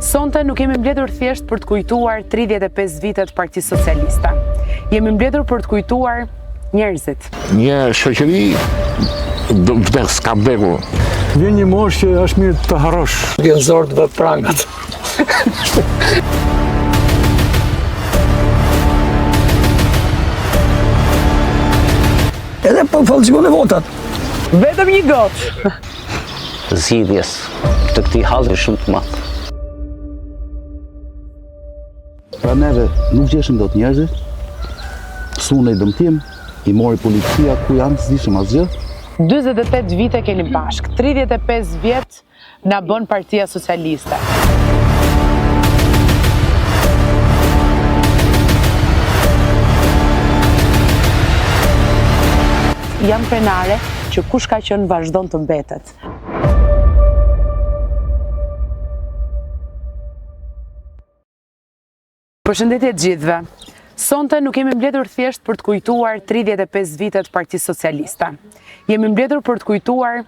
Sonte nuk jemi mbledhur thjesht për të kujtuar 35 vitet Partisë Socialiste. Jemi mbledhur për të kujtuar njerëzit. Një shoqëri do vdes, ka vdekur. Vjen një moshë që është mirë të harrosh. Vjen zor të vë prangat. Edhe po falsifikon e votat. Vetëm një gotë. Zgjidhjes të këtij halli shumë të madh. Pra neve nuk gjeshëm dot njerëzit, sunë i dëmtim, i mori policia ku janë, s'dishëm asgjë. 48 vite keni bashk, 35 vjet na bën Partia Socialiste. Jam prenare që kush ka qenë vazhdon të mbetet. Përshëndetje të gjithëve. Sonte nuk jemi mbledhur thjesht për të kujtuar 35 vitet Partisë Socialiste. Jemi mbledhur për të kujtuar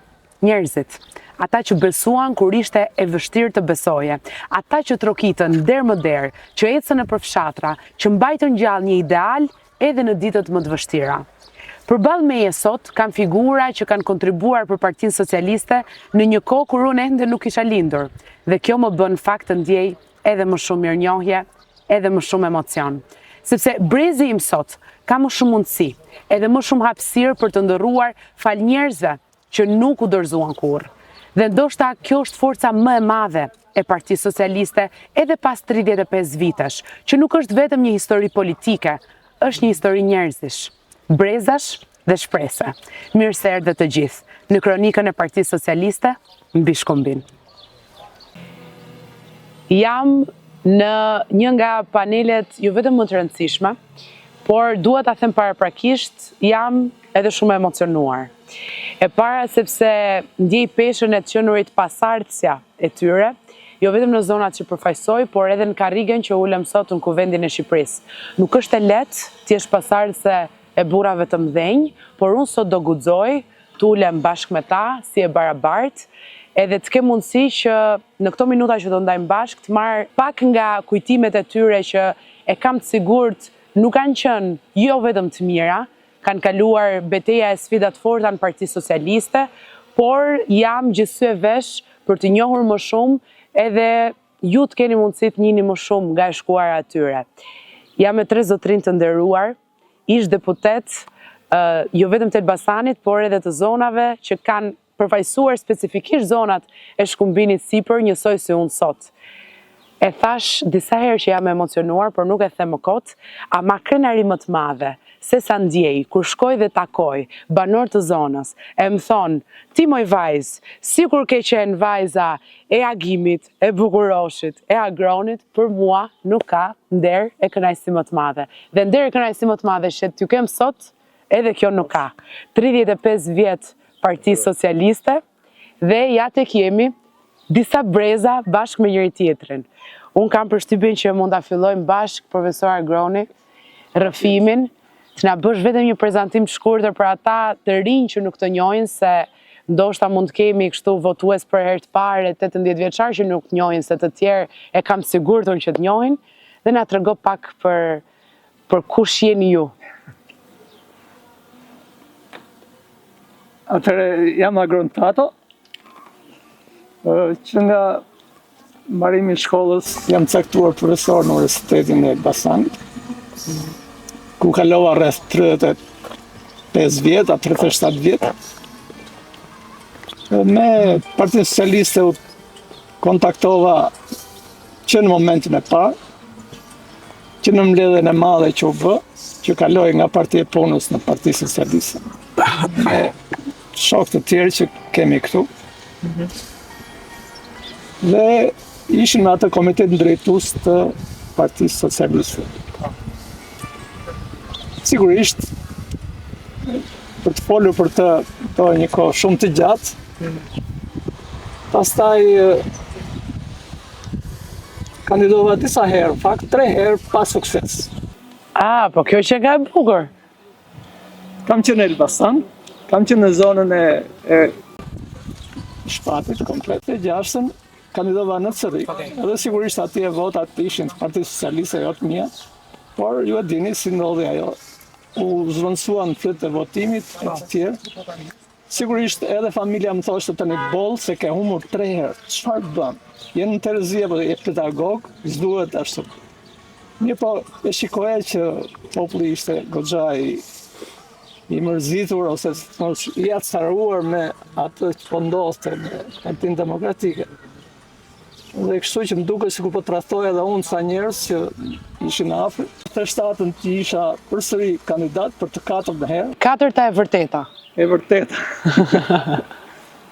njerëzit, ata që besuan kur ishte e vështirë të besoje, ata që trokitën der më der, që ecën nëpër fshatra, që mbajtën gjallë një ideal edhe në ditët më të vështira. Përballë meje sot kanë figura që kanë kontribuar për Partinë Socialiste në një kohë kur unë ende nuk isha lindur, dhe kjo më bën fakt të ndjej edhe më shumë mirënjohje, edhe më shumë emocion. Sepse brezi im sot ka më shumë mundësi, edhe më shumë hapësirë për të ndërruar fal njerëzve që nuk u dorëzuan kurrë. Dhe ndoshta kjo është forca më e madhe e Partisë Socialiste edhe pas 35 vitesh, që nuk është vetëm një histori politike, është një histori njerëzish, brezash dhe shprese. Mirë se erdhët të gjithë në kronikën e Partisë Socialiste mbi shkumbin. Jam në një nga panelet jo vetëm më të rëndësishme, por dua ta them paraprakisht, jam edhe shumë emocionuar. E para sepse ndjej peshën e të qenurit pasardhësja e tyre, jo vetëm në zonat që përfaqësoj, por edhe në karrigën që ulem sot në kuvendin e Shqipërisë. Nuk është e lehtë të jesh pasardhëse e burrave të mëdhenj, por unë sot do guxoj të ulem bashkë me ta, si e barabartë, edhe të kem mundësi që në këto minuta që do ndajmë bashkë të marr pak nga kujtimet e tyre që e kam të sigurt nuk kanë qenë jo vetëm të mira, kanë kaluar betejë e sfida të forta në Partisë Socialiste, por jam gjithsej e vesh për të njohur më shumë edhe ju të keni mundësi të njihni më shumë nga e shkuara e tyre. Jam me 3 zotrinj të nderuar, ish deputet jo vetëm të Elbasanit, por edhe të zonave që kanë përfaqësuar specifikisht zonat e Shkumbinit sipër njësoj si unë sot. E thash disa herë që jam emocionuar, por nuk e them më kot, ama krenari më të madhe, se sa ndjej, kur shkoj dhe takoj banor të zonës, e më thonë, ti moj vajzë, sikur ke qenë vajza e agimit, e bukuroshit, e agronit, për mua nuk ka nder e kënaqësi më të madhe. Dhe nder e kënaqësi më të madhe që t'ju kem sot, edhe kjo nuk ka. 35 vjet Partisë Socialiste dhe ja tek jemi disa breza bashkë me njëri tjetrin. Unë kam përshtypjen që mund ta fillojmë bashkë profesor Agroni rrëfimin, të na bësh vetëm një prezantim të shkurtër për ata të rinj që nuk të njohin, se ndoshta mund të kemi kështu votues për herë të parë 18 vjeçar që nuk të njohin, se të tjerë e kam sigurtun që të njohin, dhe na trego pak për kush jeni ju. Atëre jam Agron Tato, që nga mbarimi i shkollës jam caktuar profesor në Universitetin e Elbasanit, ku kalova rreth 35 vjet, a 37 vjet. Me Partinë Socialiste u kontaktova që në momentin e parë, që në mbledhjen e madhe që u bë, që kaloi nga Partia e Punës në Partinë Socialiste. Shok të tjerë që kemi këtu. Dhe ishin me atë komitet drejtues të Partisë Socialiste. Sigurisht, për të folur për të një kohë shumë të gjatë, pastaj kandidova disa herë, fakt 3 herë pa sukses. Po kjo që ka e bukur. Kam qenë në Elbasan, kam qenë në zonën e Shpatit, komplete, Gjashën, kandidova në Cërik, edhe sigurisht atje votat ishin të Partisë Socialiste, jo të mia, por ju e dini si ndodhi ajo. U zvendësuan fytyrët e votimit e të tjerë. Sigurisht edhe familja më thoshte tani boll se ke humur 3 herë. Çfarë bën? Je në Terezia, po je pedagog, s'duhet ashtu. Mirë po, e shikoja që populli ishte goxha i mërzitur ose i acaruar me atë që po ndodhte në Partinë Demokratike. Dhe kështu që më duke sikur po tradhtoj edhe unë sa njerëz që ishin afër. Të shtatën që isha përsëri kandidat për të 4 herë. 4 e vërteta. E vërteta.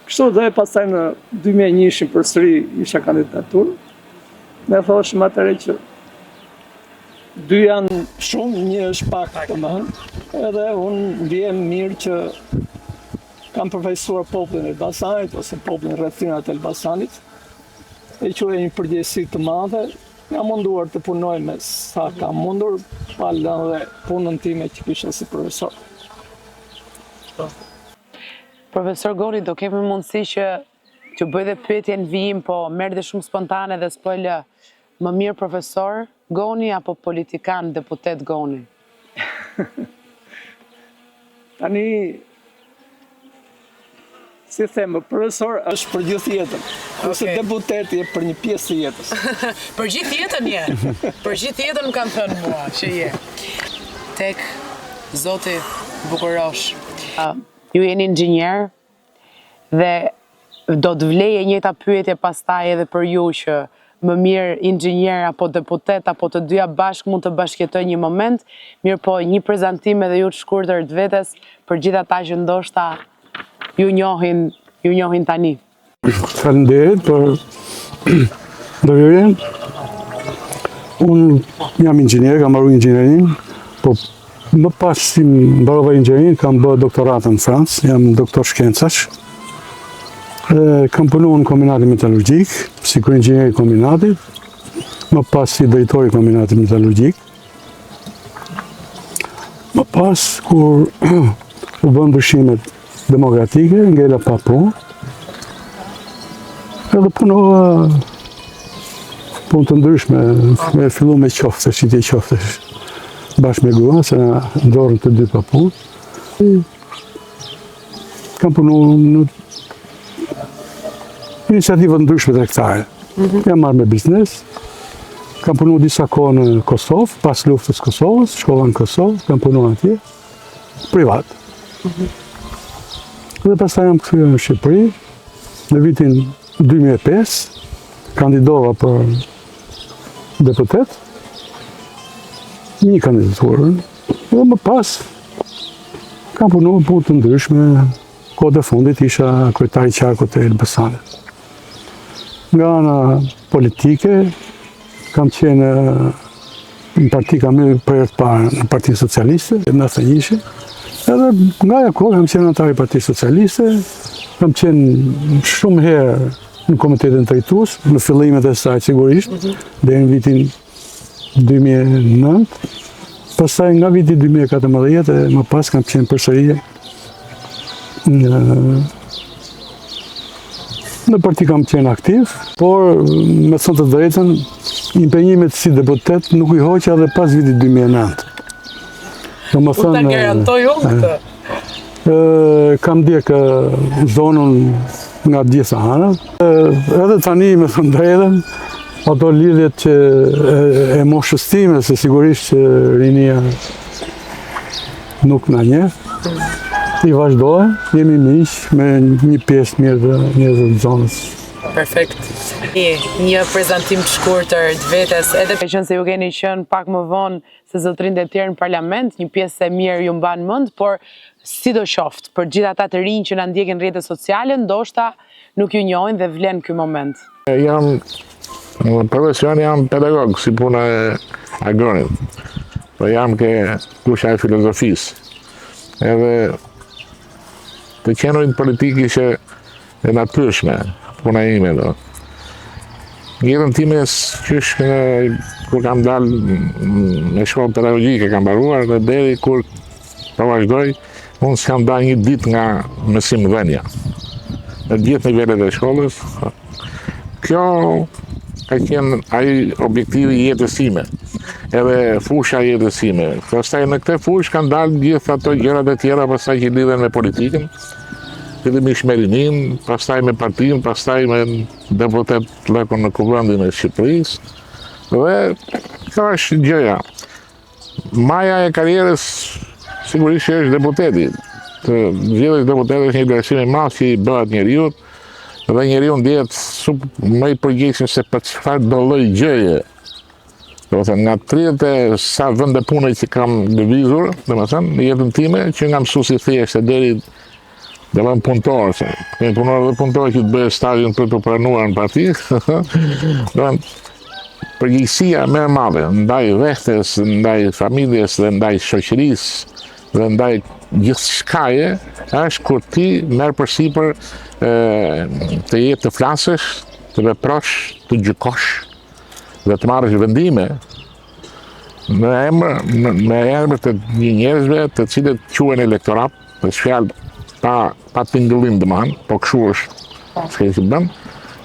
Kështu dhe pastaj në 2001 përsëri isha kandidatur. Ne thoshim atëherë që 2 janë shumë, 1 është pak, domethënë. Edhe unë ndjem mirë që kam përfaqësuar popullin e Elbasanit ose popullin rrethinat e Elbasanit. E quaj një përgjegjësi të madhe, jam munduar të punoj me sa kam mundur, pa lënë dhe punën time që kisha si profesor. Profesor Goni, do kemi mundësi që bëj dhe pyetje në vijim, po merr dhe shumë spontane dhe s'po lë. Më mirë profesor Goni apo politikan deputet Goni? Tani, si themë, profesor është për gjithë jetën. Ose deputeti e për një pjesë të jetës. Për gjithë jetën je. Për gjithë jetën më kanë thënë mua që je. Tek Zoti Bukurosh. Ju jeni inxhinier dhe do të vlejë njëjta pyetje pastaj edhe për ju që më mirë inxhinier apo deputet apo të dyja bashkë mund të bashkëjetojnë një moment, mirë po një prezantim edhe ju të shkurtër të vetes për gjithë ata që ndoshta ju njohin tani. Faleminderit për ndërhyrjen. Unë jam inxhinier, kam marrë inxhinierin, po më pas si mbarova inxhinierin, kam bërë doktoratën në Francë, jam doktor shkencash. Kam punuar në kombinatin metalurgjik, si inxhinier i kombinatit, më pas si drejtori i kombinatit metalurgjik. Më pas, kur u bën ndryshimet demokratike, ngela pa punë, edhe punova punë të ndryshme, me fillu me qofte, shitje qofte, bashkë me grua, se na ndorën të dy pa punë. Kam punu në iniciativët ndryshme tregtare. Jam marrë me biznes, kam punu disa kohë në Kosovë, pas luftës Kosovës, shkolla në Kosovë, kam punu atje, privat. Dhe pastaj jam kthyer në Shqipëri, në vitin 2005, kandidova për deputet, një kandidaturën, dhe më pas kam punu punë të ndryshme, kohët e fundit isha kryetari i qarkut të Elbasanit. Nga ana politike, kam qenë në parti, kam hyrë për herë të parë në Partinë Socialiste, në 91, edhe nga ajo kohë kam qenë antar i Partisë Socialiste, kam qenë shumë herë në Komitetin Drejtues, në fillimet e saj sigurisht, deri në vitin 2009, pastaj nga viti 2014 e më pas kam qenë përsëri në parti kam qenë aktiv, por me thënë të drejtën, impenjimet si deputet nuk i hoqa dhe pas vitit 2009. Unë të garantoj unë këtë. Kam ndjekë zonën nga gjitha anët. Edhe tani me thënë drejtën, ato lidhjet që e moshës time, se sigurisht që rinia nuk na njeh. I vazhdoj, jemi miq me një pjesë mirë të njerëzve të zonës. Perfekt. Një prezantim të shkurtër të vetes, edhe për qenë se ju keni qenë pak më vonë se zotrinjtë e tjerë në parlament, një pjesë e mirë ju mban mend, por sidoqoftë për gjithë ata të rinj që na ndjekin në rrjetet sociale, ndoshta nuk ju njohin dhe vlen ky moment. Jam në profesion jam pedagog, si puna e agronim. Po jam ke kusha e filozofisë. Edhe të qenojnë politikë ishe e natyrshme, puna ime do. Jetën time qysh kur kam dalë me shkollë pedagogjike kam mbaruar dhe deri kur po vazhdoj, unë s'kam dalë një ditë nga mësim dhënia. Në gjithë nivelet e shkollës, kjo ka qenë ai objektivi i jetës time, edhe fusha e jetës time. Pastaj në këtë fushë kanë dalë gjithë ato gjërat e tjera pastaj që lidhen me politikën, fillimisht me rinin, pastaj me partinë, pastaj me deputet lëkon në Kuvendin e Shqipërisë. Dhe kjo është gjëja. Maja e karrierës sigurisht që është deputeti. Të zgjedhjes deputetit është një vlerësim i madh që i bëhet njeriu, dhe njeriu ndihet më i përgjegjshëm se për çfarë do lloj gjëje. Domethënë nga 30 e sa vende pune që kam lëvizur, domethënë në jetën time, që nga mësues i thjeshtë deri domethënë punëtor, kemi punuar dhe punëtor që të bëjë stazhin për të pranuar në parti. Domethënë përgjegjësia më e madhe ndaj vetes, ndaj familjes dhe ndaj shoqërisë dhe ndaj gjithçkaje është kur ti merr përsipër të jetë të flasësh, të veprosh, të gjykosh dhe të marrësh vendime në emër të një njerëzve të cilët quhen elektorat, dhe fjalë pa tingëllim domethënë, po kështu është çka që bën.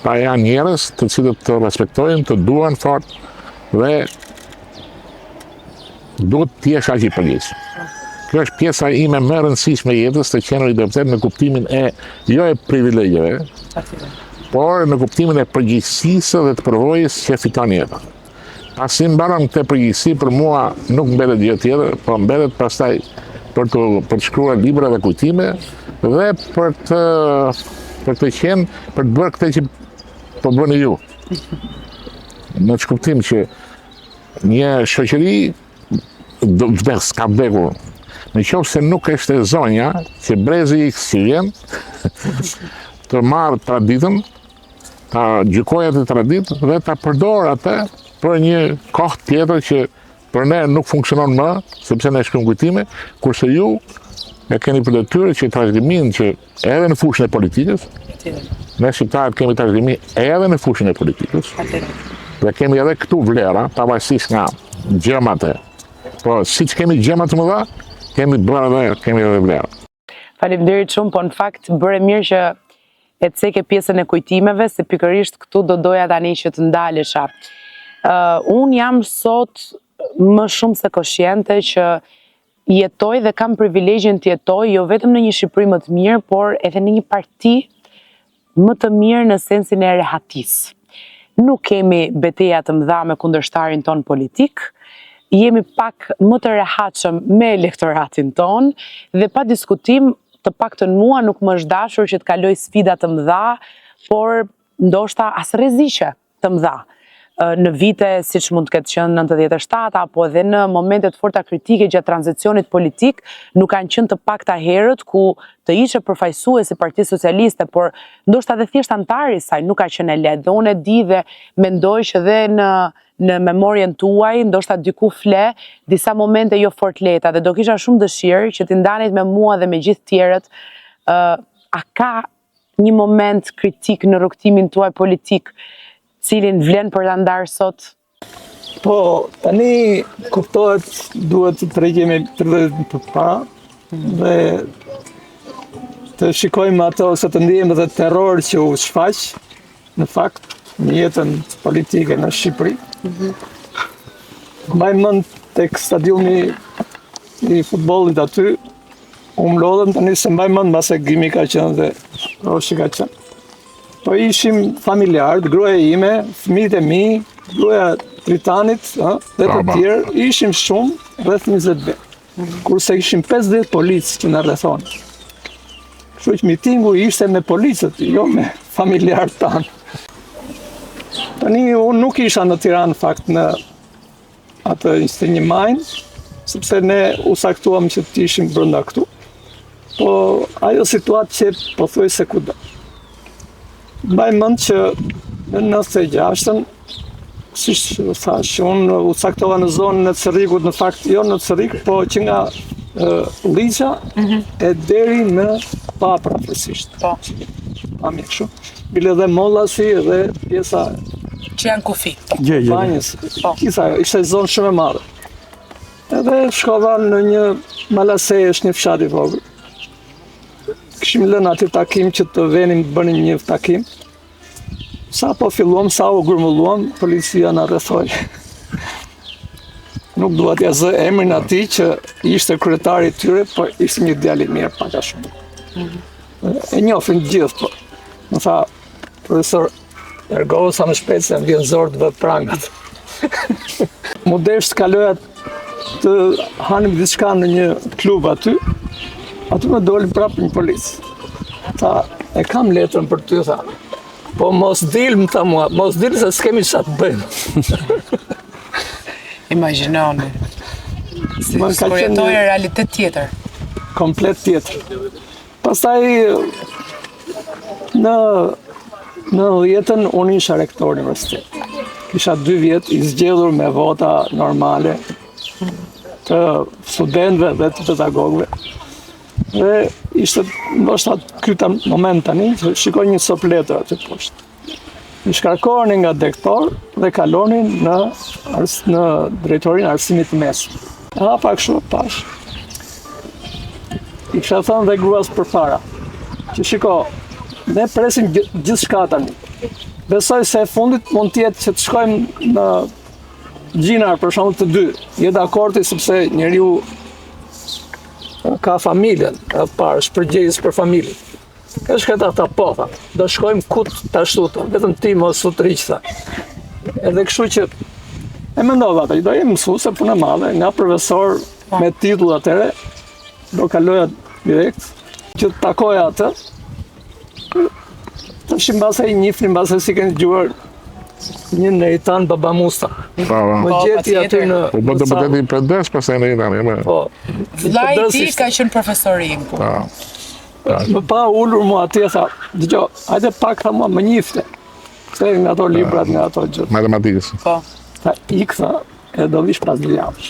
Pa janë njerëz të cilët të respektojnë, të duan fort dhe duhet të jesh aq i përgjegjshëm. Kjo është pjesa ime më e rëndësishme e jetës, të qenë i deputet në kuptimin e jo e privilegjeve, por në kuptimin e përgjegjësisë dhe të përvojës që fiton jeta. Pasi mbaron këtë përgjegjësi, për mua nuk mbetet gjë tjetër, po mbetet pastaj për të shkruar libra dhe kujtime dhe për të bërë këtë që po bëni ju. Në kuptim që një shoqëri ka vdekur. Në qoftë se nuk është e zonja që brezi i si vjen të marrë traditën, ta gjykojë atë traditë dhe ta përdor atë për një kohë tjetër që për ne nuk funksionon më, sepse ne shkruajmë kujtime, kurse ju e keni për detyrë që trashëgimin që edhe në fushën e politikës, ne shqiptarët kemi trashëgimi edhe në fushën e politikës, dhe kemi edhe këtu vlera, pavarësisht nga gjemat e. Po siç kemi gjemat të mëdha, kemi edhe vlerë. Faleminderit shumë, po në fakt bëre mirë që e ceke pjesën e kujtimeve, se pikërisht këtu do doja tani që të ndalesha. Unë jam sot më shumë se koshiente që jetoj dhe kam privilegjin të jetoj jo vetëm në një Shqipëri më të mirë, por edhe në një parti më të mirë në sensin e rehatisë. Nuk kemi betejë të mëdha me kundërshtarin ton politik, jemi pak më të rehatshëm me elektoratin ton dhe pa diskutim të paktën mua nuk më është dashur që të kaloj sfida të mëdha, por ndoshta as rreziqe të mëdha. Në vite siç mund të ketë qenë 97 apo edhe në momente të forta kritike gjatë tranzicionit politik, nuk kanë qenë të pakta herët ku të ishe përfaqësues i Partisë Socialiste, por ndoshta edhe thjesht antari i saj nuk ka qenë e lehtë. Dhe unë e di dhe mendoj që edhe në memorien tuaj, ndoshta diku fle disa momente jo fort lehta dhe do kisha shumë dëshirë që t'i ndanit me mua dhe me gjithë tjerët, a ka një moment kritik në rrugtimin tuaj politik cilin vlen për ta ndarë sot? Po, tani kuptohet, duhet të tregemi 30 për para dhe të shikojmë ato ose të ndjejmë edhe terror që u shfaq në fakt në jetën politike në Shqipëri. Mbaj mend tek stadiumi i futbollit aty, u mlodhem tani se mbaj mend mbase Gimi ka qenë dhe Roshi ka qenë. Po ishim familjarët, gruaja ime, fëmijët e mi, gruaja Tritanit dhe të tjerë, ishim shumë rreth 20 vjet. Kurse ishim 50 policë që na rrethonin. Kështu që mitingu ishte me policët, jo me familjarët tanë. Tani unë nuk isha në Tiranë në fakt në atë ishte një majnë, sepse ne u saktuam që të ishim brenda këtu. Po ajo situatë që po thuaj se kudo. Mbaj mend që në 96-ën, siç thash, unë u saktova në zonën e Cerrikut, në fakt jo në Cerrik, po që nga Liça e deri në Papra precisht. Po. Pamje kështu. Bile dhe Mollasi dhe pjesa Që janë kufi. banjës. Kisa, ishte zonë shumë e madhe. Edhe shkova në një Malasesh, një fshat i vogël. Kishim lënë aty takim që të venim të bënim një takim. Sa po filluam, sa u grumulluam, policia na rrethoi. Nuk dua t'ja zë emrin atij që ishte kryetari i tyre, por ishte një djalë i mirë pak a shumë. E njohin gjithë, po. Më tha, profesor, ergo sa më shpejt se më vjen zor të vë prangat. Mu desh të kaloja të hanim diçka në një klub aty më doli prapë një polis. Tha, e kam letrën për ty, tha. Po mos dil, më tha mua, mos dil se s'kemi çfarë të bëjmë. Imagjinoni. Si Ma ka kur qenë jetoj realitet tjetër. Komplet tjetër. Pastaj në jetën unë isha rektor në universitet. Kisha 2 vjet i zgjedhur me vota normale të studentëve dhe të pedagogëve. Dhe ishte ndoshta ky moment tani që shikoj një sop letër aty poshtë. I shkarkoheni nga dektor dhe kalonin në drejtorinë arsimit të mesëm. Pa kështu pash. I kisha thënë dhe gruas përpara, që shiko, ne presim gjithçka tani. Besoj se e fundit mund t'jetë që të shkojmë në gjinar për shembull të 2. Je dakordi sepse njeriu ka familjen, ka parë shpërgjegjës për familjen. Ka shketa ta po, tha, do shkojmë kut të ashtu, vetëm ti mos u tërhiq, tha. Edhe kështu që e mendova atë, do jem mësuese punë e madhe, nga profesor me titull atëre, do kaloja direkt, që të takoja atë. Tash mbase i njihni, mbase si keni dëgjuar një Neritan Baba Musta. Më gjeti aty në. Po bë deputeti i PD-s pastaj në Itanë. Po. Vllai i tij ka qenë profesor i im. Më pa ulur mua atje, tha, dëgjoj, hajde pak tha mua më njifte. Se nga ato librat, nga ato gjë. Matematikës. Po. Tha, ik, tha, e do vish pas 2 javësh.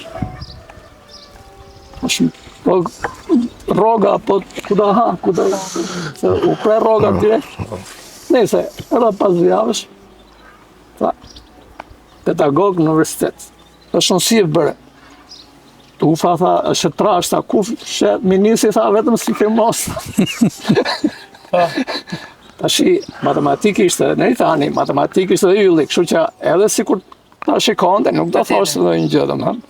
Roga, po kuda ha, se u pre roga direkt. Nëse, edhe pas 2 javësh, tha, pedagog në universitet. Tha, shumë si e bëre. Tu tha, është trash, tha, ku minisi, tha, vetëm si firmos. Tashi, matematik ishte në Itani, matematik ishte dhe ylli, kështu që edhe si kur ta shikonte, nuk do thoshte dhe një gjë, domethënë.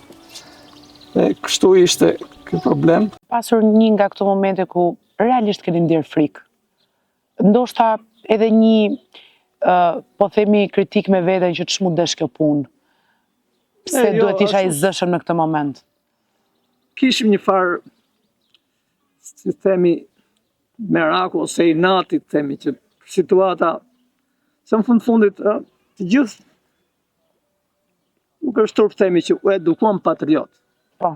Dhe kështu ishte ky problem. Pasur një nga këto momente ku realisht keni ndier frikë. Ndoshta edhe një, po themi, kritik me veten që ç'mu desh kjo punë. Pse duhet isha i zëshëm në këtë moment? Kishim një farë, si themi, merakull ose i natit, themi, që situata, se në fundit, të gjithë, nuk është turp themi që u edukuam patriot. Po.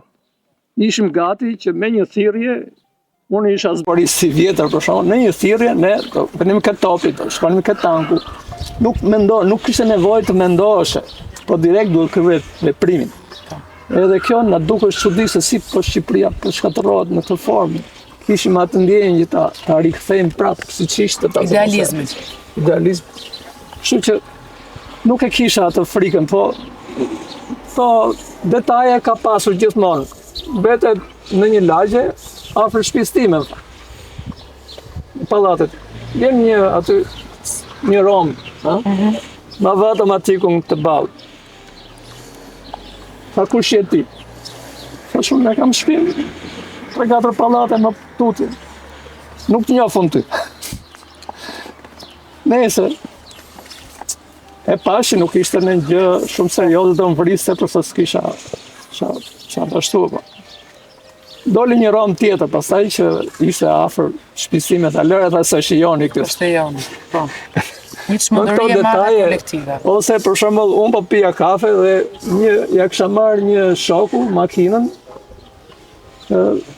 Ishim gati që me një thirrje, unë isha zbaris si vjetër për shkak, në një thirrje ne venim këtë topit, shkonim këtë tanku. Nuk kishte nevojë të mendoheshe, po direkt duhet kryet veprimin. Edhe kjo na duket çudi se si po Shqipëria po shkatërrohet në këtë formë. Kishim atë ndjenjë ta rikthejmë prapë siç ishte ta. Idealizmi. Kështu që nuk e kisha atë frikën, po detaje ka pasur gjithmonë. Betet në një lagje afër shtëpisë time. Pallatet. Vjen një rom, ma vetëm atikun të ballë. Tha, kush je ti? Tha, shumë ne kam shtëpi, 3-4 pallate më tuti. Nuk të njohun ty. Nëse e pashi nuk ishte në gjë shumë serioze do më vriste përse s'kisha të ashtu. Doli një rom tjetër, pastaj që ishte afër shtëpisë time, tha, lëre tha se shijoni këtë. Është joni, po. Një çmendëri e madhe kolektive. Ose për shembull, unë po pija kafe dhe ja kisha marrë një shoku makinën.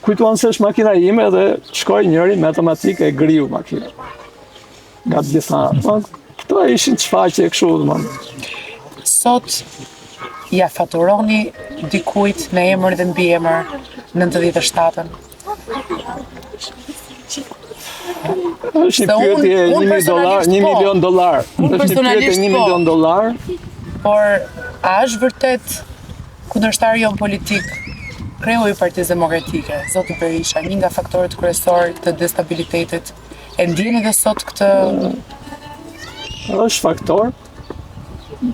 Kujtuan se është makina ime dhe shkoi njëri me automatikë e griu makinën. Nga të gjitha. Këto ishin çfaqje kështu, domethënë. Sot ja faturoni dikujt me emër dhe mbiemër 97-ën. Është një pyetje $1 milion. Unë personalisht $1 milion. Por a është vërtet kundërshtari jon politik, kreu i Partisë Demokratike, zoti Berisha, një nga faktorët kryesorë të destabilitetit, e ndjeni edhe sot këtë është faktor.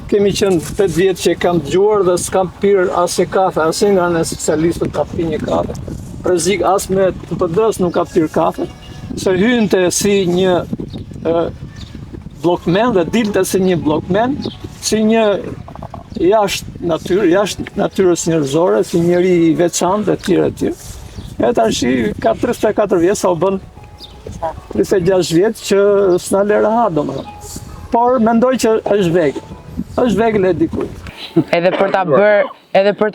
Kemi qenë 8 vjetë që kam dëgjuar dhe s'kam pirë asnjë kafe, asnjë nga ne socialistët ka pirë një kafe. Rrezik as me PD-s nuk ka pirë kafe. Se hynte si një bllokmen dhe dilte si një bllokmen, si një jashtë natyrës njerëzore, si njëri i veçantë e tjerë. E tash ka 34 vjet sa u bën 36 vjet që s'na lë rahat domethënë. Por mendoj që është vegël. Është vegël e dikujt. Edhe për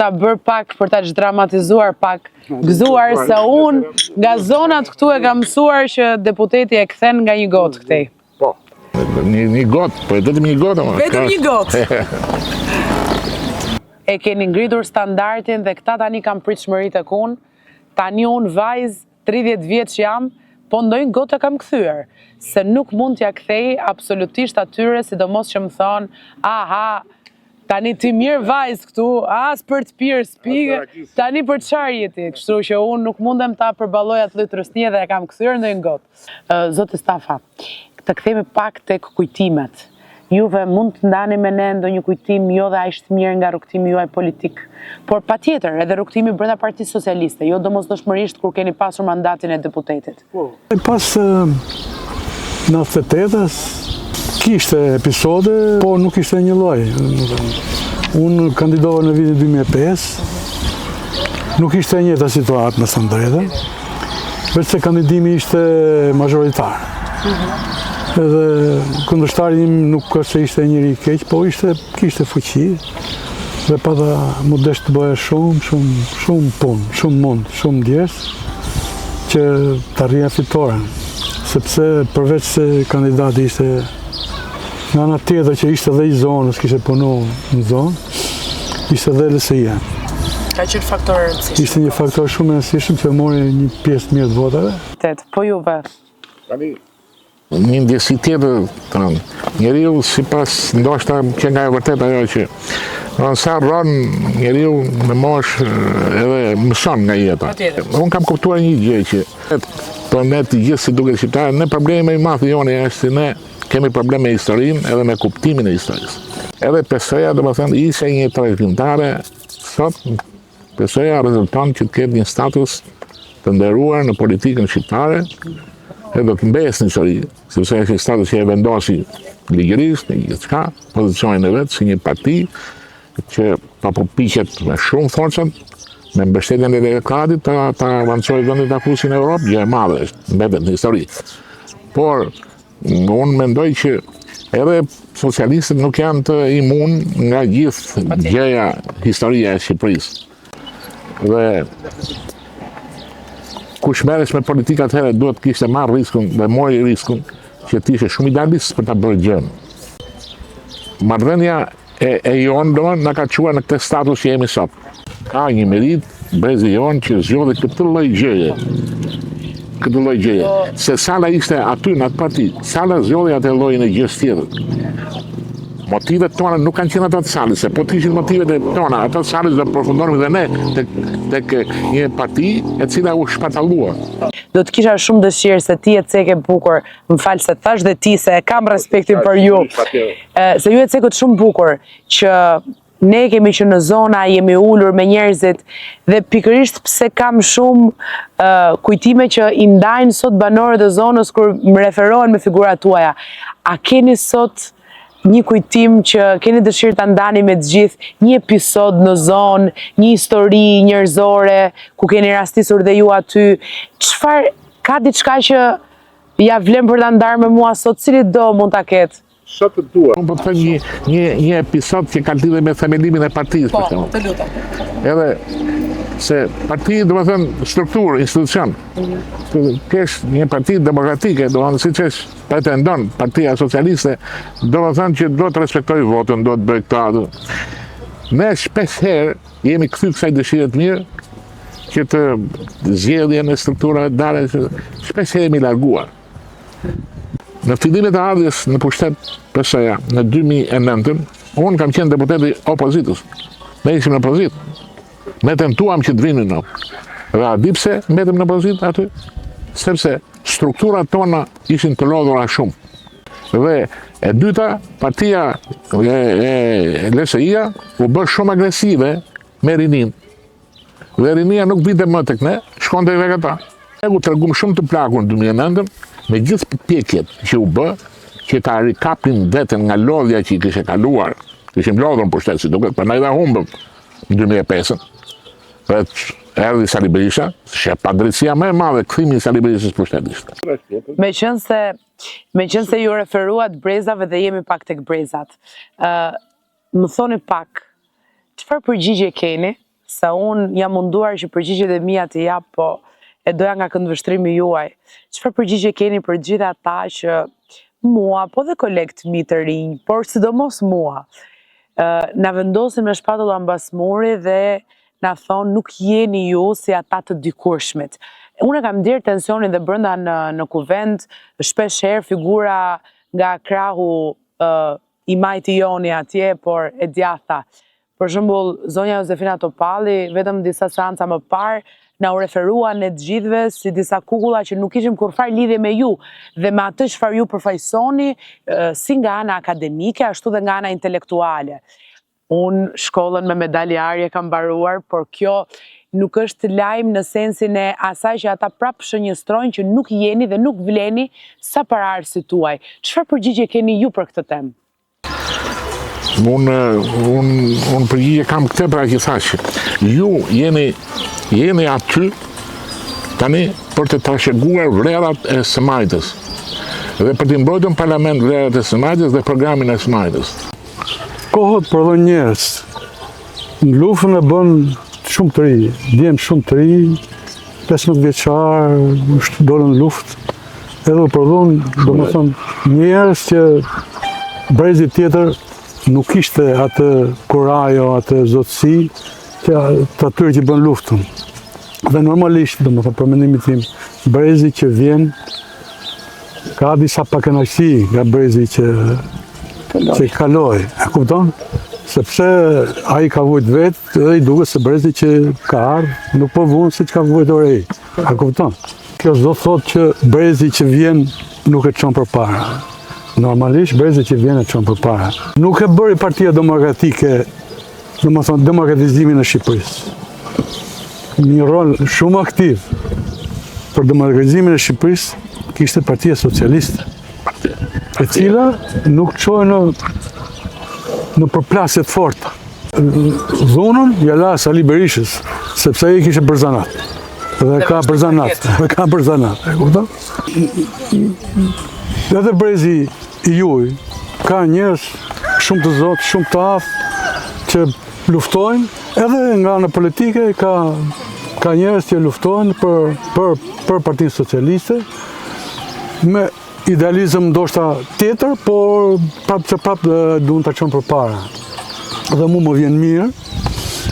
ta bërë pak, për ta dramatizuar pak, gëzuar se unë nga zonat këtu e kam mësuar që deputeti e kthen nga një gotë këtej. Po. Një gotë, po vetëm një gotë. Vetëm një gotë. E keni ngritur standardin dhe këta tani kam pritshmëri tek unë. Tani unë vajzë 30 vjeç jam, po ndonjë gotë kam kthyer, se nuk mund t'ja kthej absolutisht atyre, sidomos që më thonë, aha, tani ti mirë vajzë këtu, as për të pirë spigë, tani për çfarë jeti, kështu që unë nuk mundem ta përballoj atë lloj trosnie dhe e kam kthyer ndonjë gotë. Zotë Stafa, të kthehemi pak tek kujtimet. Juve mund të ndani me ne ndonjë kujtim jo dhe aq të mirë nga rrugtimi juaj politik, por patjetër edhe rrugtimi brenda Partisë Socialiste, jo domosdoshmërisht kur keni pasur mandatin e deputetit. Pas 98-s kishte episode, po nuk ishte një lloj. Unë kandidova në vitin 2005, nuk ishte e njëjta situatë në Sandreda, veç se kandidimi ishte majoritar. Edhe kundërshtari im nuk ka se ishte njëri i keq, po kishte fuqi dhe pata mu desh të bëhe shumë punë, shumë mund, shumë ndjes që të arrija fitoren. Sepse përveç se kandidati ishte nga ana tjetër që ishte dhe i zonës, kishte punu në zonë, ishte dhe LSI-ja. Ka qenë faktor e rëndësishëm. Ishte një faktor shumë e rëndësishëm që mori një pjesë të mirë të votave. Po juve? Një ndjesi tjetër, njeriu sipas ndoshta që nga e vërtet ajo që sa rron njeriu me moshë edhe mëson nga jeta. Unë kam kuptuar një gjë që për ne të gjithë si duket shqiptarë, ne problemi më i madh joni është se ne kemi probleme me historinë edhe me kuptimin e historisë. Edhe PSOE-ja domethënë ishte një trajtimtare, sot PSOE-ja rezulton që të ketë një status të nderuar në politikën shqiptare, e do të mbesë në histori, sepse është status që e vendosi ligjërisht në gjithçka, pozicionin e vet si një parti që përpiqet me shumë forcat, me mbështetjen e elektoratit ta avancojë vendin të akusin në Europë, gjë e madhe është mbetet në histori. Por unë mendoj që edhe socialistët nuk janë të imun nga gjithë gjëja, historia e Shqipërisë. Dhe kush merresh me politikë atëherë duhet kishte marrë riskun dhe mori riskun që të ishe shumë idealist për ta bërë gjën. Marrëdhënia e jonë domon na ka çuar në këtë status që jemi sot. Ka një merit brezi jonë që zgjodhi këtë lloj gjëje. Këtë lloj gjëje. Se Sala ishte aty në atë parti, Sala zgjodhi atë llojin e gjës tjetër. Motivet tona nuk kanë qenë ato të Salës, se po të ishin motivet e tona, ato të Salës do përfundonim dhe ne tek një parti e cila u shpatallua. Do të kisha shumë dëshirë se ti e ceke bukur, më falë se thash dhe ti se e kam respektin për ju, se ju e cekët shumë bukur që ne kemi që në zona, jemi ullur me njerëzit dhe pikërisht pse kam shumë kujtime që i ndajnë sot banorët e zonës kur më referohen me figurat tuaja. A keni sot një kujtim që keni dëshirë të ndani me të gjithë, një episod në zonë, një histori njerëzore, ku keni rastisur dhe ju aty, çfarë ka diçka që ja vlen për ta ndarë me mua sot, cili do mund ta ketë? Sot të dua. Unë po të them një episod që ka lidhje me themelimin e partisë, për shembull. Të lutem. Edhe se partia do të thënë strukturë, institucion. Kesh një parti demokratike, do të thënë siç është pretendon Partia Socialiste, do të thënë që do të respektojë votën, do të bëjë këtë. Ne shpesh herë jemi kthyr kësaj dëshire të mirë që të zgjedhjen e strukturave të ndara, shpesh herë jemi larguar. Në fillimet e ardhjes në pushtet PSOE-ja në 2009, unë kam qenë deputeti opozitës. Ne ishim në opozitë. Ne tentuam që të vinim në. Dhe a di pse mbetëm në opozitë aty? Sepse strukturat tona ishin të lodhura shumë. Dhe e dyta, partia e LSI-a u bë shumë agresive me rinin. Dhe rinia nuk vinte më tek ne, shkonte tek ata. Ne u tregum shumë të plakur në 2009 me gjithë pjekjet që u bë, që ta rikapin veten nga lodhja që i kishte kaluar. Kishim lodhur në pushtet, si duket, prandaj dha humbëm në 2005. Dhe erdhi Sali Berisha, që padrejtësia më e madhe kthimi i Sali Berishës pushtetit. Meqense ju referuat brezave dhe jemi pak tek brezat. Më thoni pak, çfarë përgjigje keni? Sa unë jam munduar që përgjigjet e mia të jap, po e doja nga këndvështrimi juaj. Çfarë përgjigje keni për gjithë ata që mua, po dhe kolegët mi të rinj, por sidomos mua, na vendosin me shpatulla mbas muri dhe na thonë nuk jeni ju si ata të dikurshmit. Unë kam ndier tensionin dhe brenda në kuvend, shpesh herë figura nga krahu i majti Joni atje, por e djatha. Për shembull, zonja Josefina Topalli, vetëm disa seanca më parë, na u referuan ne të gjithëve si disa kukulla që nuk kishim kurfar lidhje me ju dhe me atë çfarë ju përfaqësoni si nga ana akademike ashtu dhe nga ana intelektuale. Unë shkollën me medalje arje kam mbaruar, por kjo nuk është lajm në sensin e asaj që ata prapë shënjestrojnë që nuk jeni dhe nuk vleni sa paraardhësit tuaj. Çfarë përgjigje keni ju për këtë temë? Unë përgjigje kam këtë pra që thashë. Ju jeni aty tani për të trashëguar vlerat e së-majtës dhe për të mbrojtur në parlament vlerat e së-majtës dhe programin e së-majtës. Kohët përdojnë njerëz. Në luftën e bën shumë të ri, djemë shumë të ri, 15 vjeçar, dolën në luftë, edhe u përdojnë, do më thonë, njerëz që brezi tjetër nuk ishte atë kurajo, atë zotësi, që të atyre që bën luftën. Dhe normalisht, do më thonë, për mendimin tim, brezi që vjen, ka disa pakënaqësi nga brezi që kaloi, e kupton? Sepse ai ka vujt vetë dhe i duket se brezi që ka ardhur nuk po vuan siç ka vujt ore. E kupton? Kjo s'do thotë që brezi që vjen nuk e çon përpara. Normalisht brezi që vjen e çon përpara. Nuk e bëri Partia Demokratike, domethënë demokratizimin e Shqipërisë. Një rol shumë aktiv për demokratizimin e Shqipërisë kishte Partia Socialiste, e cila nuk çoi në përplasje të forta. Dhunën ja la Sali Berishës, sepse ai kishte bërzanat. Dhe ka bërzanat, e kupton? Edhe brezi i juaj ka njerëz shumë të zotë, shumë të aftë që luftojnë, edhe nga ana politike ka njerëz që luftojnë për Partinë Socialiste me idealizëm ndoshta tjetër, por prapë duhen ta çon përpara. Dhe mu më vjen mirë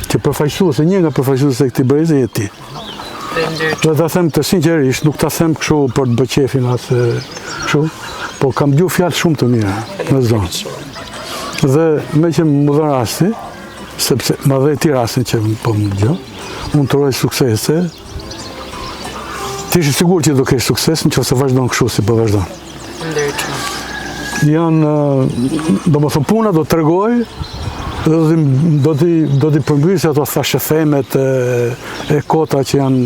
që përfaqësuese, një nga përfaqësuesit e këtij brezi je ti. Dhe ta them të sinqerisht, nuk ta them kështu për të bërë qefin atë kështu, por kam dëgjuar fjalë shumë të mira në zonë. Dhe me që më dha rasti, sepse më dhe ti rastin që po më dëgjoj, unë të uroj suksese. Ti je sigur që do kesh sukses nëse vazhdon kështu si po vazhdon. Janë, do më thënë puna do të tregoj, do t'i përmbysë ato thashëthemet e kota që janë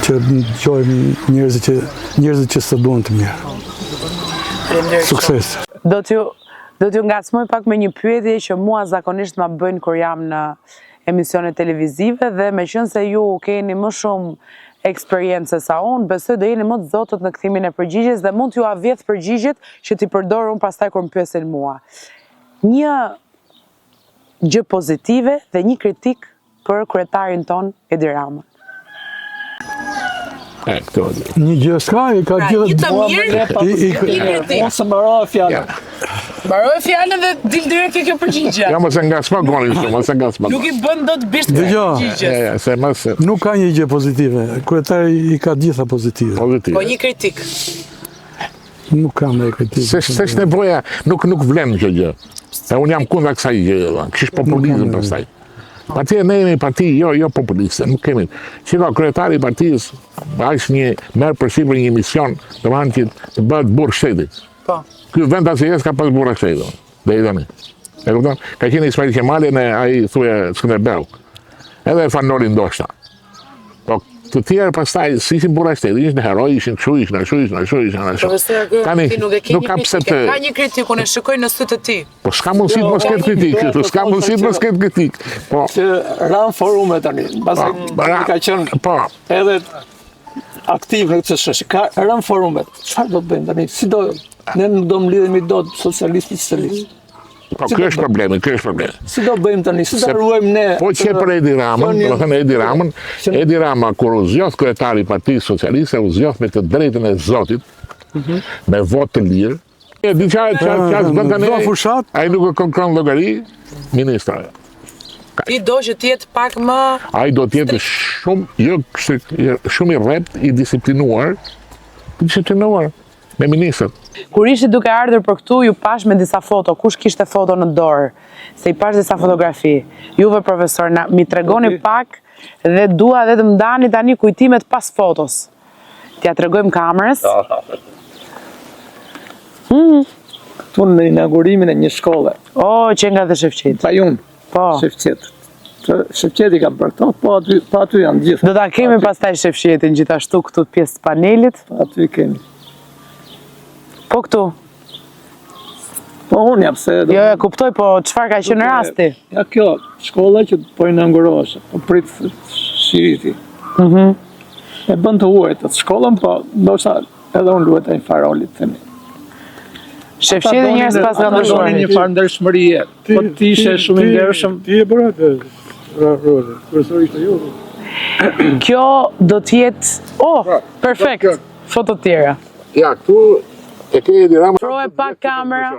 që gjojnë njerëzit që së duan të mirë. Sukses. Do t'ju ngacmoj pak me një pyetje që mua zakonisht ma bëjnë kur jam në emisione televizive dhe me qenë se ju keni më shumë eksperiencë sa unë, besoj do jeni më të zotët në kthimin e përgjigjes dhe mund t'ju avjedh përgjigjet që t'i përdor unë pastaj kur më pyesin mua. Një gjë pozitive dhe një kritik për kryetarin ton Edi Ramën. Një gjë s'ka, i ka gjithë... Mos më mbaroj fjalën. Mbaroj fjalën dhe dil direkt kjo përgjigje. Ja, mos e ngacmo gonin këtu, mos e ngacmo. Nuk i bën dot bisht përgjigjes. Nuk ka një gjë pozitive. Kryetari i ka gjitha pozitive. Po një kritik. Nuk kam një kritik. S'është nevoja, nuk vlen kjo gjë. E unë jam kundër kësaj gjë, kish populizëm pastaj. Partia ne jemi parti jo populiste, nuk kemi. Qika kryetari i partijës merr përsipër një mision, domethënë që të bëhet burr shteti. Po. Ky vend asnjëherë s'ka pas burra shteti. Deri tani. E kupton? Ka qenë Ismail Qemali në ai thuje Skënderbeu. Edhe Fanoli ndoshta. Po të tjerë pastaj si ishin burra shteti, ishin heroj, ishin kështu. Tani nuk ka pse të Ka një kritik, unë e shikoj në sy të ti. po s'ka mundësi të mos ketë kritik, s'ka mundësi të mos ketë kritik. Po Që ran forume tani, mbasi ka qenë po edhe aktiv në këtë çështje. Ka rënë forumet. Çfarë do të bëjmë tani? Si do ne nuk do mlidhemi dot socialistë. po ky është problemi. Si do bëjmë tani? Si do ruajmë ne? Po që për Edi Ramën, domethënë Edi Rama kur u zgjodh kryetari i Partisë Socialiste, u zgjodh me të drejtën e Zotit, me votë të lirë. E di çfarë bën tani? Ai nuk e konkron llogari ministrave. Ti do që t'jetë pak më... Ai do të jetë shumë i rrept, i disiplinuar, me ministrët. Kur ishit duke ardhur për këtu, ju pash me disa foto, kush kishte foto në dorë, se i pash disa fotografi. Juve profesor, mi tregoni pak dhe dua dhe të më dani tani kujtimet pas fotos. T'ja tregojmë kamerës. Tu në inaugurimin e një shkolle. O, që nga dhe Shefqit. Pa junë, Po. Shefqet. Shefqeti ka bërë këto, po aty janë gjithë. Do ta kemi pastaj Shefqetin gjithashtu këtu pjesë të panelit. Aty kemi. Po këtu. Po unë jam se... Jo, e kuptoj, po çfarë ka qenë rasti? Ja kjo, shkolla që po inaugurohesh, po prit shiriti. E bën të huajt atë shkollën, po ndoshta edhe unë luhet ai farolit themi. Shefqeti njerëz pas ka ndryshuar. Një farë ndershmërie. Po ti ishe shumë i ndershëm. Ti e bëra atë, Roze, profesori ishte ju. Kjo do t'jetë... Oh, perfekt. Foto tjera. Ja, këtu e ke Edi Rama. Proje pak kamera.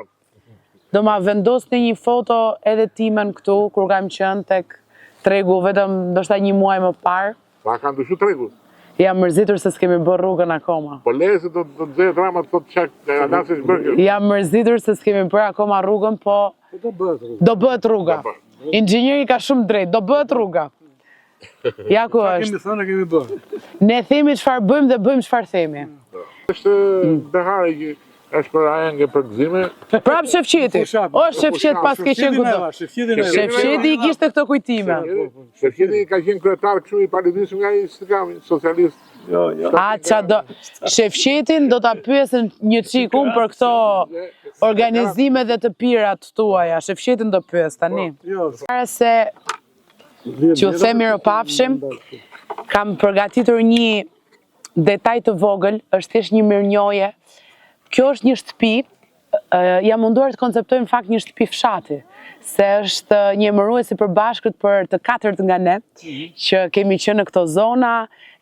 Do ma vendos në një foto edhe timen këtu, kur kam qënë tek tregu, vetëm ndoshta një muaj më parë. Pa ka ndryshu tregu. Jam mërzitur se s'kemi bërë rrugën akoma. Po lezi do të nxjerrë Rama të thotë çak anasësh bërgjë. Jam mërzitur se s'kemi bërë akoma rrugën, po do bëhet rruga. Inxhinieri ka shumë drejt, do bëhet rruga. Ja ku është. Kemi thënë kemi bërë. Ne themi çfarë bëjmë dhe bëjmë çfarë themi. Është behare që është për ajenge për gëzime. Prap Shefqeti. O Shefqet pas ke qenë kudo. Shefqeti i kishte këto kujtime. Shefqeti ka qenë kryetar kështu i palidhshëm nga ai socialist. Jo. A qa do... Shefqetin do t'a pyesën një qikun për këto organizime dhe të pirat tuaja. Shefqetin do pyes tani. Para se që u themi rëpafshim, kam përgatitur një detaj të vogël, është thjesht një mirënjohje. Kjo është një shtëpi, jam munduar të konceptojmë fakt një shtëpi fshati, se është një emërues i përbashkët për të katërt nga ne, që kemi qenë në këto zona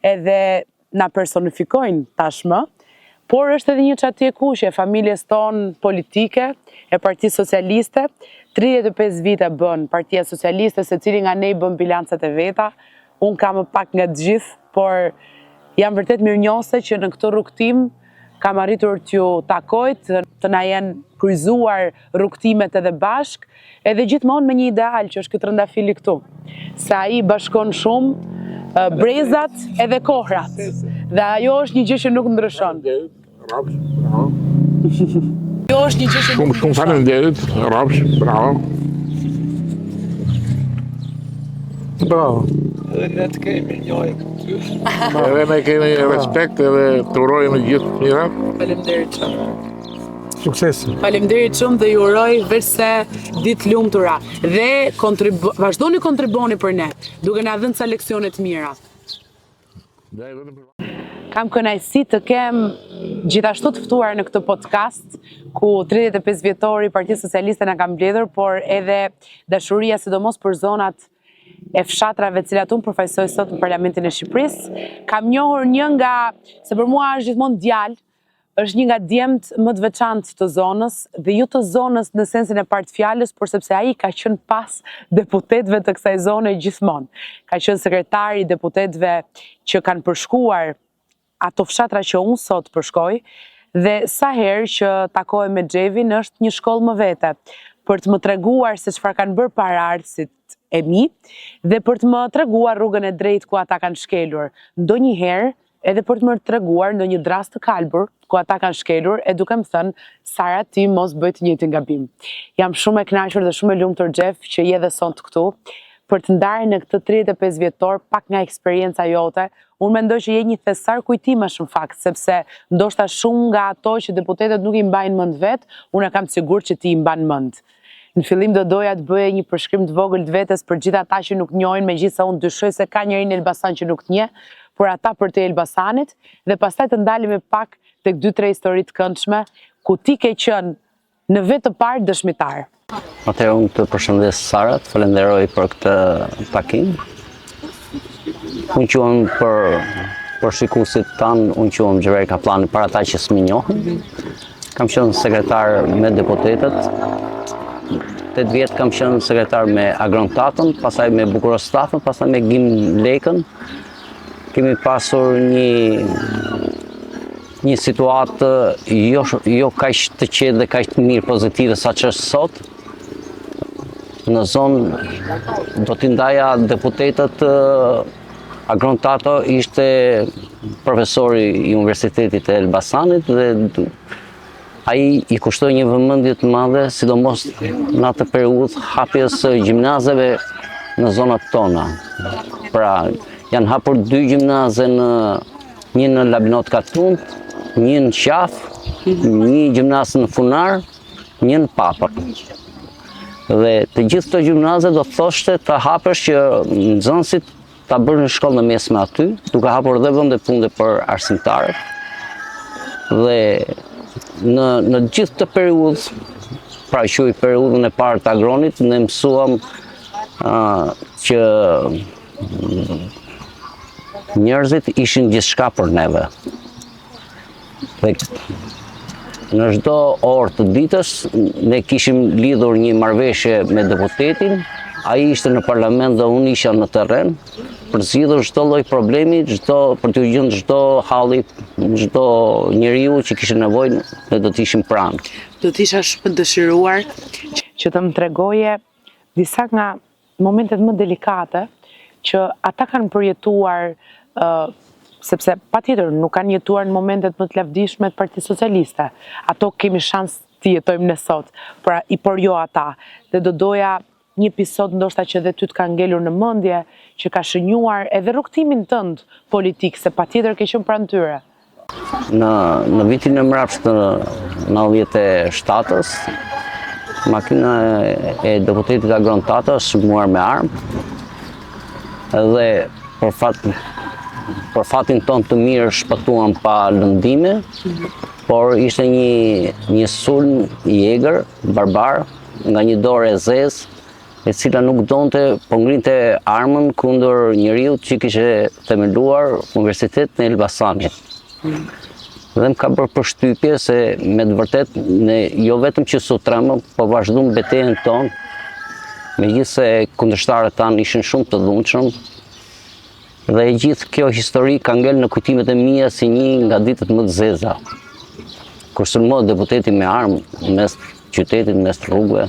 edhe na personifikojnë tashmë, por është edhe një çati e kuqe, familjes tonë politike, e Partisë Socialiste, 35 vite bën Partia Socialiste, se cili nga ne i bën bilancat e veta, unë kam më pak nga të gjithë, por jam vërtet mirënjohëse që në këtë rrugtim kam arritur t'ju takojt, të na jenë kryzuar rrugtimet edhe bashk, edhe gjithmonë me një ideal që është këtë rëndafili këtu. Se ai bashkon shumë brezat edhe kohrat. Dhe ajo është një gjë që nuk ndryshon. Jo është një gjë që nuk ndryshon. Shumë faleminderit, Rapsh, bravo. Bravo. Edhe ne të kemi njojë këty. Edhe ne kemi respekt edhe të urojmë gjithë mirat. Faleminderit shumë. Sukses. Faleminderit shumë dhe ju uroj vetëse ditë lumtura. Dhe vazhdoni kontriboni për ne, duke na dhënë ca leksione të mira. Kam kënaqësi të kem gjithashtu të ftuar në këtë podcast, ku 35 vjetori Partia Socialiste na ka mbledhur, por edhe dashuria sidomos për zonat e fshatrave të cilat unë përfaqësoj sot në Parlamentin e Shqipërisë. Kam njohur një nga, se për mua është gjithmonë djalë, është një nga djemt më të veçantë të zonës, dhe jo të zonës në sensin e parë të fjalës, por sepse ai ka qenë pas deputetëve të kësaj zone gjithmonë. Ka qenë sekretari i deputetëve që kanë përshkuar ato fshatra që unë sot përshkoj, dhe sa herë që takohem me Xhevin është një shkollë më vete, për të më treguar se çfarë kanë bërë paraardhësit e mi dhe për të më treguar rrugën e drejtë ku ata kanë shkelur. Ndonjëherë edhe për të më treguar ndonjë drast të kalbur ku ata kanë shkelur e duke më thënë Sara ti mos bëj të njëjtin gabim. Jam shumë e kënaqur dhe shumë e lumtur Xhef që je dhe sot këtu për të ndarë në këtë 35 vjetor pak nga eksperienca jote. Unë mendoj që je një thesar kujtimesh në fakt, sepse ndoshta shumë nga ato që deputetët nuk i mbajnë mend vet, unë kam sigurt që ti i mban mend. Në fillim do doja të bëje një përshkrim të vogël të vetes për gjithë ata që nuk njohin, megjithëse unë dyshoj se ka njërin në Elbasan që nuk të njeh, por ata për të Elbasanit, dhe pastaj të ndalemi pak tek 2-3 histori të këndshme ku ti ke qenë në vetë të parë dëshmitar. Atëherë unë të përshëndes Sara, të falenderoj për këtë takim. Unë quhem për shikuesit tanë, unë quhem Xhever Kaplani para ata që s'më njohin. Kam qenë sekretar me deputetët. 8 vjet kam qenë sekretar me Agrontatën, pastaj me Bukurostafën, pastaj me Gim Lekën. Kemi pasur një situatë jo kaq të qetë dhe kaq të mirë pozitive sa që është sot. Në zonë do t'i ndaja deputetët. Agrontato ishte profesori i Universitetit e Elbasanit dhe ai i kushtoi një vëmendje të madhe, sidomos në atë periudhë hapjes së gjimnazeve në zonat tona. Pra, janë hapur 2 gjimnaze, një në Labinot Katund, një në Qaf, një gjimnaz në Funar, një në Papër. Dhe të gjithë këto gjimnaze do thoshte të hapesh që nxënësit ta bërë në shkollë në mesme aty, duke hapur dhe vende pune për arsimtarët. Dhe në gjithë të periudhë, pra quaj periudhën e parë të Agronit, ne mësuam që njerëzit ishin gjithçka për neve. Dhe në çdo orë të ditës ne kishim lidhur një marrëveshje me deputetin, ai ishte në parlament dhe unë isha në terren, për zgjidhur çdo lloj problemi, për t'u gjetur çdo halli, çdo njeriu që kishte nevojë, ne do të ishim pranë. Do të isha shumë dëshiruar që të më tregoje disa nga momentet më delikate që ata kanë përjetuar, sepse patjetër nuk kanë jetuar në momentet më të lavdishme të Partisë Socialiste. Ato kemi shans të jetojmë ne sot, por jo ata. Dhe do doja një episod ndoshta që dhe ty të ka ngelur në mendje, që ka shënjuar edhe rrugtimin tënd politik, se patjetër ke qenë pranë tyre. Në vitin e mbrapsht të 97-s, makina e deputetit Agrontatës shmuar me armë, edhe për fatin ton të mirë shpëtuan pa lëndime, por ishte një sulm i egër, barbar, nga një dorë e zezë, e cila nuk donte, po ngrinte armën kundër njeriu që kishte themeluar Universitetin e Elbasanit. Dhe më ka bërë përshtypje se me të vërtet ne jo vetëm që sutremëm, po vazhduam betejën tonë, megjithëse kundërshtarët tanë ishin shumë të dhunshëm. Dhe e gjithë kjo histori ka ngel në kujtimet e mia si një nga ditët më të zeza. Kur sulmohet deputeti me armë mes qytetit, mes rrugëve,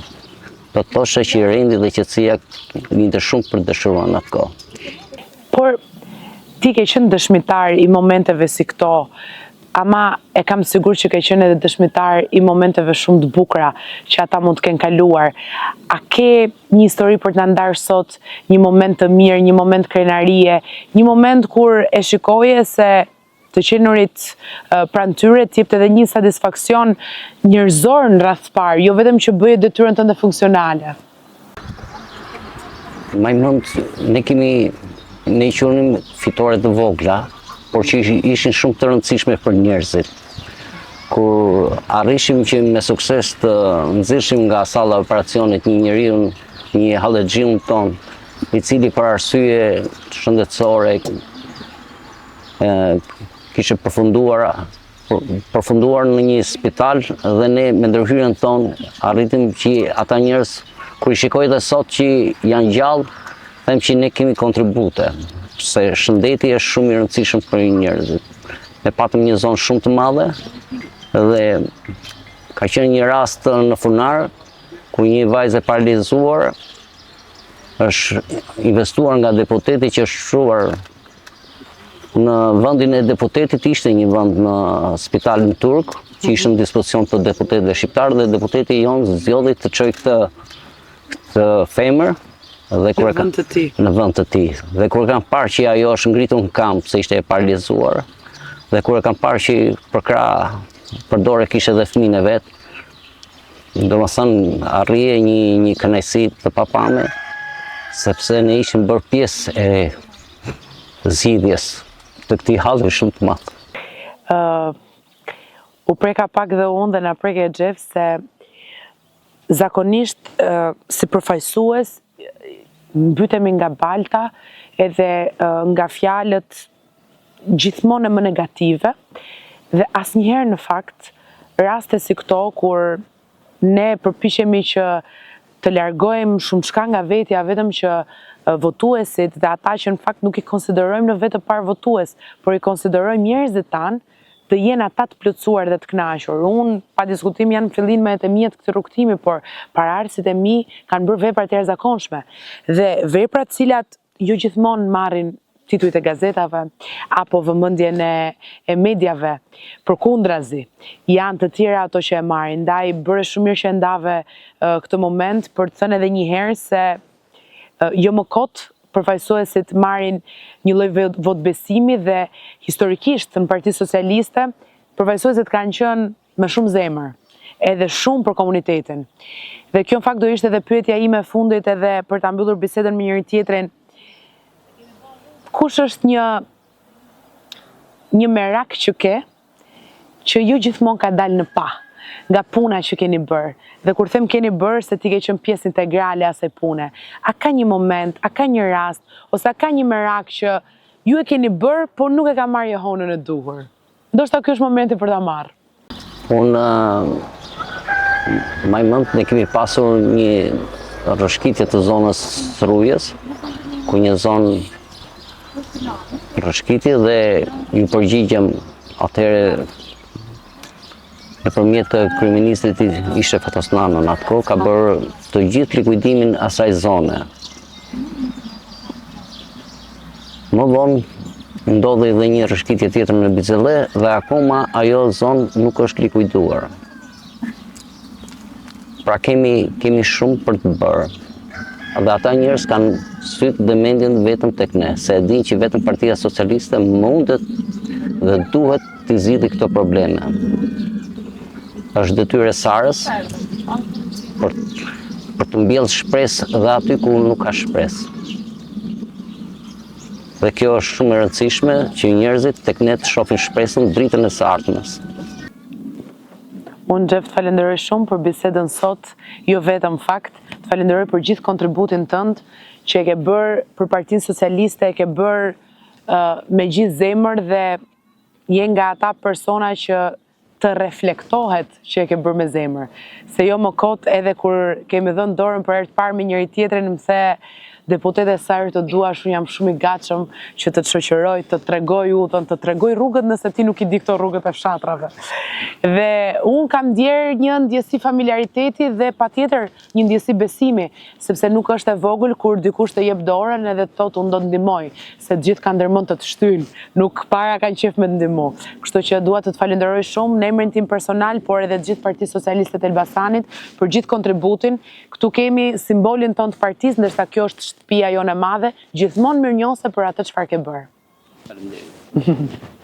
do të thoshe që i rendi dhe qetësia lindte shumë për dëshiruar në atë kohë. Por ti ke qenë dëshmitar i momenteve si këto, ama e kam sigur që ke qenë edhe dëshmitar i momenteve shumë të bukura që ata mund të kenë kaluar. A ke një histori për të na ndarë sot, një moment të mirë, një moment krenarie, një moment kur e shikoje se të qenurit pranë tyre t'jepte edhe një satisfaksion njerëzor në radh parë, jo vetëm që bëje detyrën tënde funksionale? Ne i qunim fitore të vogla, por që ishin shumë të rëndësishme për njerëzit. Kur arrishim që me sukses të nxirrshim nga salla e operacionit një njeriu, një hallexhiun ton, i cili për arsye shëndetësore kishte përfunduar në një spital, dhe ne me ndërhyrjen tonë arritëm që ata njerëz, kur i shikoj dhe sot që janë gjallë, them që ne kemi kontribute, se shëndeti është shumë i rëndësishëm për njerëzit. Ne patëm një zonë shumë të madhe dhe ka qenë një rast në Funar ku një vajzë e paralizuar është investuar nga deputeti që është shtruar në vendin e deputetit, ishte një vend në spitalin turk, që ishte në dispozicion të deputetëve shqiptarë dhe deputeti jonë zgjodhi të çojë këtë femër dhe Në vend të tij. në vend të tij. Dhe kur kanë parë që ajo është ngritur në kamp se ishte e paralizuar, dhe kur kanë parë që për krah përdore kishte edhe fëmijën e vet, domethënë arrije një kënaqësi të papame, sepse ne ishim bërë pjesë e zgjidhjes të këtij halli shumë të madh. U preka pak dhe unë dhe na preke e Xhef se zakonisht si përfaqësues mbytemi nga balta edhe nga fjalët gjithmonë më negative dhe asnjëherë në fakt raste si këto kur ne përpiqemi që të largojmë shumë shka nga vetja vetëm që votuesit dhe ata që në fakt nuk i konsiderojmë në vetë parë votues, por i konsiderojmë njerëzit tanë të jenë ata të plotësuar dhe të kënaqur. Unë, pa diskutim, janë fillimet e mia të këtij rrugtimi, por paraardhësit e mi kanë bërë vepra të jashtëzakonshme. Dhe vepra të cilat jo gjithmonë marrin titujt e gazetave apo vëmendjen e mediave, përkundrazi, janë të tjera ato që e marrin. Ndaj bëre shumë mirë që e ndave këtë moment për të thënë edhe një herë se jo më kot përfaqësuesit marrin një lloj votbesimi dhe historikisht në Partinë Socialiste përfaqësuesit kanë qenë me shumë zemër, edhe shumë për komunitetin. Dhe kjo në fakt do ishte edhe pyetja ime e fundit edhe për ta mbyllur bisedën me njëri tjetrin. Kush është një merak që jo gjithmonë ka dalë në pa nga puna që keni bërë? Dhe kur them keni bërë, se ti ke qenë pjesë integrale e asaj pune. A ka një moment, a ka një rast, ose a ka një merak që ju e keni bërë, por nuk e ka marrë Johonën e duhur? Ndoshta ky është momenti për ta marrë. Unë më mend ne kemi pasur një rrëshqitje të zonës Rrujës, ku një zonë rrëshqitje dhe ju përgjigjem atëherë nëpërmjet kryeministit ishte Fatosnano në atë kohë, ka bërë të gjithë likuidimin asaj zone. Më vonë ndodhi edhe një rrëshqitje tjetër në Bizelle dhe akoma ajo zonë nuk është likuiduar. Pra kemi shumë për të bërë. Dhe ata njerëz kanë sytë dhe mendjen vetëm tek ne, se e din që vetëm Partia Socialiste mundet dhe duhet të zgjidhë këto probleme. Është detyrë e Sarës për të mbjellë shpresë dhe aty ku nuk ka shpresë. Dhe kjo është shumë e rëndësishme që njerëzit tek ne të shohin shpresën dritën e së ardhmes. Unë Xhef të falenderoj shumë për bisedën sot, jo vetëm fakt, të falenderoj për gjithë kontributin tënd që e ke bërë për Partinë Socialiste, e ke bërë me gjithë zemër dhe je nga ata persona që të reflektohet që e ke bërë me zemër. Se jo më kot edhe kur kemi dhënë dorën për herë të parë me njëri tjetrin, më the deputete Sari të duash, unë jam shumë i gatshëm që të shoqëroj, të tregoj udhën, të tregoj rrugët nëse ti nuk i di këto rrugët e fshatrave. Dhe unë kam ndjerë një ndjesi familjariteti dhe patjetër një ndjesi besimi, sepse nuk është e vogël kur dikush të jep dorën edhe të thotë unë do të ndihmoj, se të gjithë kanë ndërmend të shtyjnë, nuk para kanë qef me të ndihmu. Kështu që dua të të falenderoj shumë në emrin tim personal, por edhe të gjithë Partisë Socialiste të Elbasanit për gjithë kontributin. Këtu kemi simbolin tonë të partisë, ndërsa kjo është shtëpia jonë e madhe, gjithmonë mirënjohëse për atë çfarë ke bërë. Faleminderit.